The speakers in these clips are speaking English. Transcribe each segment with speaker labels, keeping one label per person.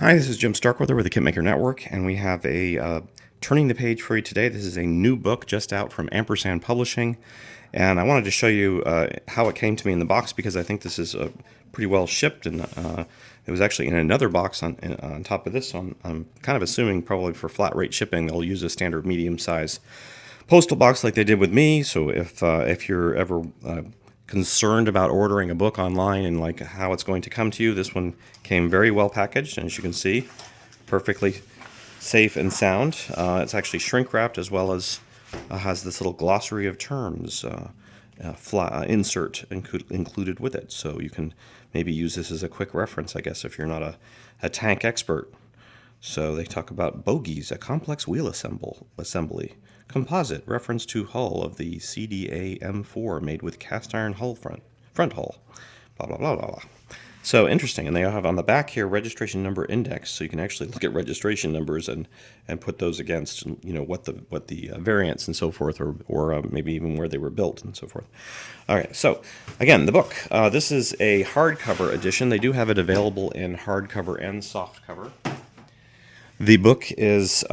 Speaker 1: Hi, this is Jim Starkweather with the KitMaker Network, and we have a turning the page for you today. This is a new book just out from Ampersand Publishing, and I wanted to show you how it came to me in the box because I think this is pretty well shipped, and it was actually in another box on top of this. So I'm kind of assuming probably for flat rate shipping they'll use a standard medium size postal box like they did with me. So if you're ever concerned about ordering a book online and like how it's going to come to you, this one came very well packaged, and as you can see, perfectly safe and sound. It's actually shrink wrapped as well as has this little glossary of terms insert included with it, so you can maybe use this as a quick reference, I guess, if you're not a tank expert. So they talk about bogies, a complex wheel assembly. Composite, reference to hull of the CDA M4 made with cast iron front hull. Blah, blah, blah, blah, blah. So interesting. And they have on the back here registration number index, so you can actually look at registration numbers and put those against, you know, what the variants and so forth, or maybe even where they were built and so forth. All right. So again, the book. This is a hardcover edition. They do have it available in hardcover and softcover. The book is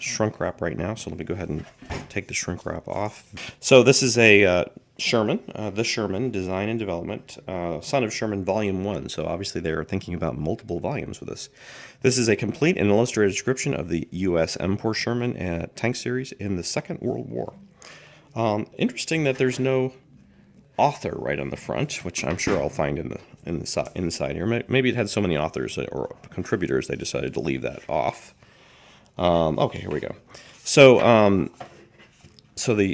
Speaker 1: shrink wrap right now, so let me go ahead and take the shrink wrap off. So this is a Sherman, the Sherman, Design and Development, Son of Sherman, Volume 1. So obviously they're thinking about multiple volumes with this. This is a complete and illustrated description of the U.S. M4 Sherman tank series in the Second World War. Interesting that there's no author right on the front, which I'm sure I'll find in the side here. Maybe it had so many authors or contributors they decided to leave that off. Okay, here we go. So,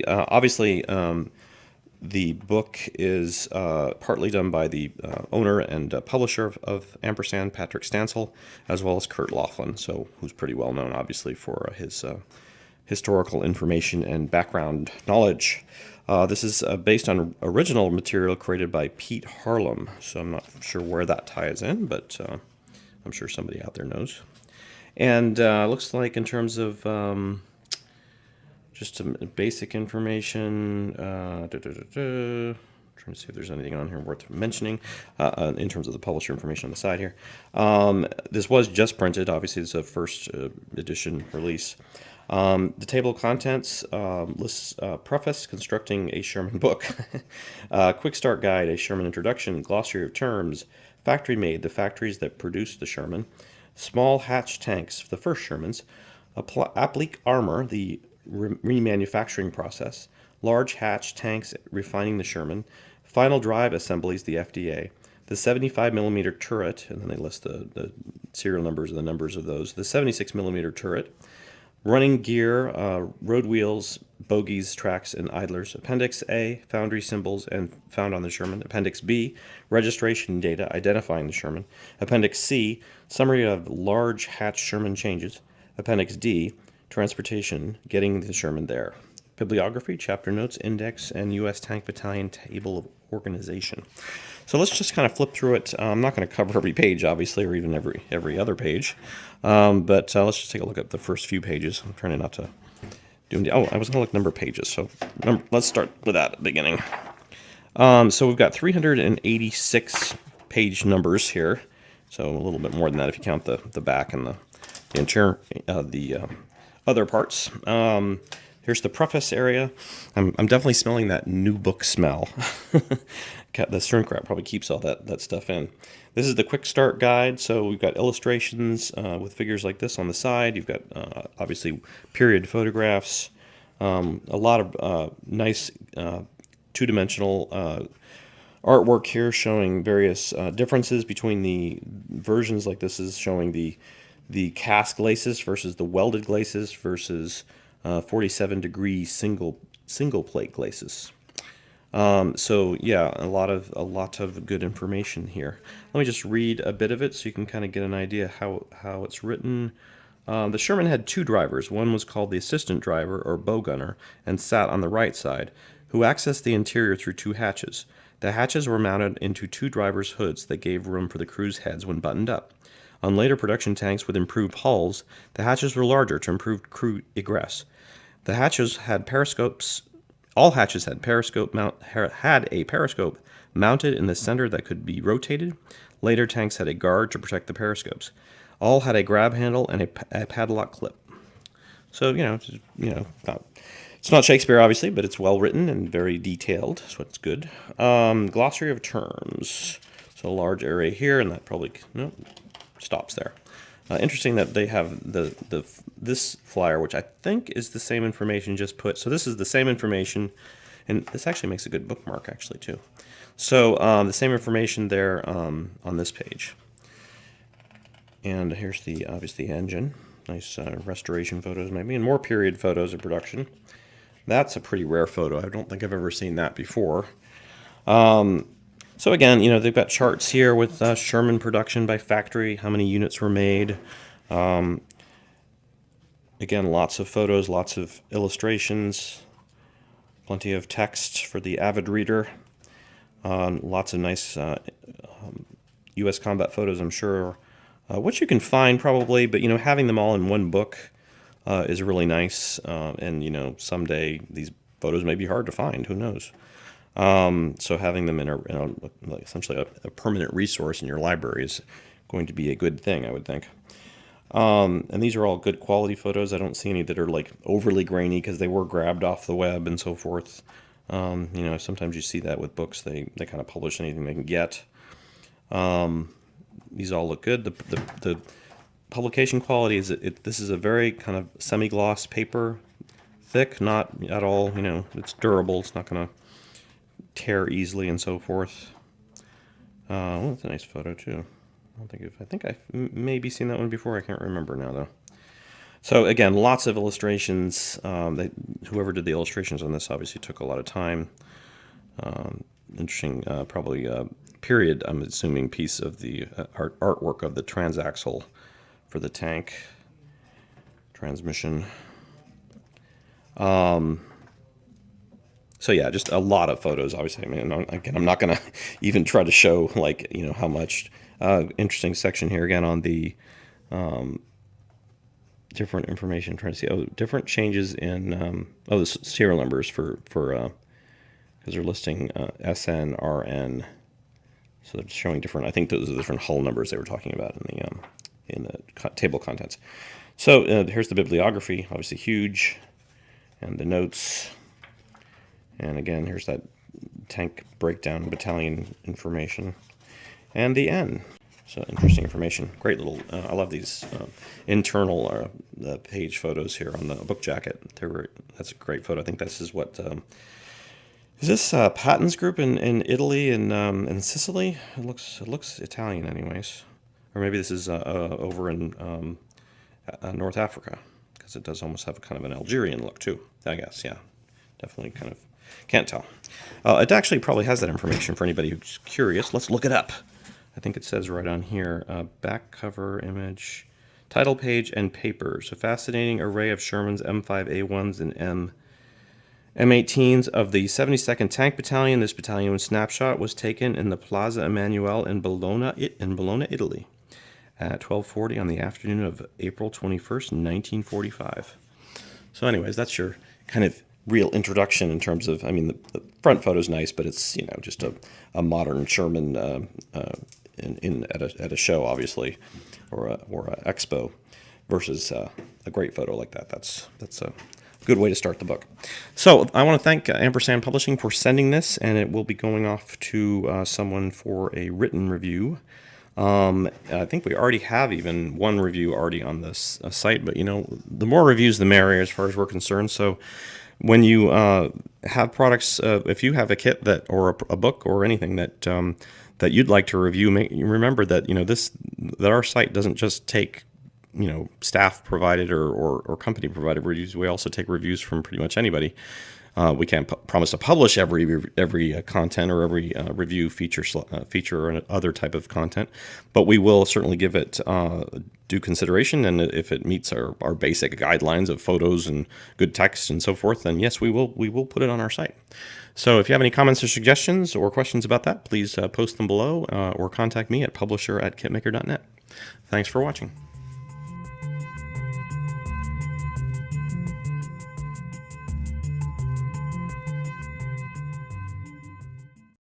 Speaker 1: obviously the book is partly done by the owner and publisher of Ampersand, Patrick Stansel, as well as Kurt Laughlin, so who's pretty well known, obviously, for his historical information and background knowledge. This is based on original material created by Pete Harlem, so I'm not sure where that ties in, but I'm sure somebody out there knows. And looks like in terms of just some basic information, trying to see if there's anything on here worth mentioning in terms of the publisher information on the side here. This was just printed. Obviously, it's a first edition release. The table of contents lists preface, constructing a Sherman book, quick start guide, a Sherman introduction, glossary of terms, factory made, the factories that produced the Sherman, small hatch tanks, the first Shermans, applique armor, the remanufacturing process, large hatch tanks refining the Sherman, final drive assemblies, the FDA, the 75 millimeter turret, and then they list the serial numbers and the numbers of those, the 76 millimeter turret, running gear, road wheels, bogies, tracks, and idlers. Appendix A, foundry symbols and found on the Sherman. Appendix B, registration data identifying the Sherman. Appendix C, summary of large hatch Sherman changes. Appendix D, transportation, getting the Sherman there. Bibliography, chapter notes, index, and U.S. Tank Battalion table of organization. So let's just kind of flip through it. I'm not going to cover every page, obviously, or even every other page. But let's just take a look at the first few pages. I'm trying not to do them. Oh, I was going to look number pages. So let's start with that at the beginning. So we've got 386 page numbers here. So a little bit more than that if you count the back and the interior, the other parts. Here's the preface area. I'm definitely smelling that new book smell. The shrink wrap probably keeps all that stuff in. This is the quick start guide. So we've got illustrations with figures like this on the side. You've got obviously period photographs, a lot of nice two-dimensional artwork here showing various differences between the versions. Like this is showing the cast glacis versus the welded glacis versus 47-degree single plate glacis. So yeah, a lot of good information here. Let me just read a bit of it so you can kind of get an idea how it's written. The Sherman had two drivers. One was called the assistant driver or bow gunner and sat on the right side, who accessed the interior through two hatches. The hatches were mounted into two drivers' hoods that gave room for the crew's heads when buttoned up. On later production tanks with improved hulls, the hatches were larger to improve crew egress. The hatches had periscopes All hatches had had a periscope mounted in the center that could be rotated. Later tanks had a guard to protect the periscopes. All had a grab handle and a padlock clip. So it's not Shakespeare obviously, but it's well written and very detailed, so it's good. Glossary of terms. So a large array here, and that probably stops there. Interesting that they have this flyer, which I think is the same information just put. So this is the same information, and this actually makes a good bookmark actually too. So the same information there on this page. And here's the obviously engine. Nice restoration photos maybe, and more period photos of production. That's a pretty rare photo. I don't think I've ever seen that before. So again, they've got charts here with Sherman production by factory, how many units were made. Again, lots of photos, lots of illustrations, plenty of text for the avid reader. Lots of nice U.S. combat photos, I'm sure, which you can find probably, but having them all in one book is really nice. And someday these photos may be hard to find. Who knows? So having them in essentially a permanent resource in your library is going to be a good thing, I would think. And these are all good quality photos. I don't see any that are like overly grainy because they were grabbed off the web and so forth. Sometimes you see that with books. They kind of publish anything they can get. These all look good. The publication quality is this is a very kind of semi-gloss paper, thick, not at all. It's durable. It's not going to tear easily and so forth. That's a nice photo too. I think I've maybe seen that one before. I can't remember now though. So again, lots of illustrations. Whoever did the illustrations on this obviously took a lot of time. Interesting, probably period, I'm assuming, piece of the artwork of the transaxle for the tank transmission. So yeah, just a lot of photos, obviously. I mean, again, I'm not going to even try to show how much. Interesting section here again on the different information. I'm trying to see different changes in the serial numbers for because they're listing SN, RN. So they're showing different. I think those are different hull numbers they were talking about in the table contents. So here's the bibliography, obviously huge, and the notes. And again, here's that tank breakdown battalion information. And the N. So interesting information. Great little, I love these internal page photos here on the book jacket. That's a great photo. I think this is what, is this Patton's group in Italy and in Sicily? It looks Italian anyways. Or maybe this is over in North Africa, because it does almost have kind of an Algerian look too, I guess, yeah. Definitely kind of, can't tell. It actually probably has that information for anybody who's curious. Let's look it up. I think it says right on here, back cover image, title page, and papers. A fascinating array of Sherman's M5A1s and M18s of the 72nd Tank Battalion. This battalion snapshot was taken in the Plaza Emanuele in Bologna, Italy, at 12:40 on the afternoon of April 21st, 1945. So anyways, that's your kind of real introduction in terms of, I mean, the front photo's nice, but it's, just a modern Sherman at a show, obviously, or a expo, versus a great photo like that. That's a good way to start the book. So I want to thank Ampersand Publishing for sending this, and it will be going off to someone for a written review. I think we already have even one review already on this site, but the more reviews the merrier as far as we're concerned. So when you have products, if you have a kit or a book or anything that you'd like to review, remember that that our site doesn't just take staff provided or company provided reviews. We also take reviews from pretty much anybody. We can't promise to publish every content or every review feature or other type of content, but we will certainly give it due consideration. And if it meets our basic guidelines of photos and good text and so forth, then yes, we will put it on our site. So if you have any comments or suggestions or questions about that, please post them below or contact me at publisher@kitmaker.net. Thanks for watching.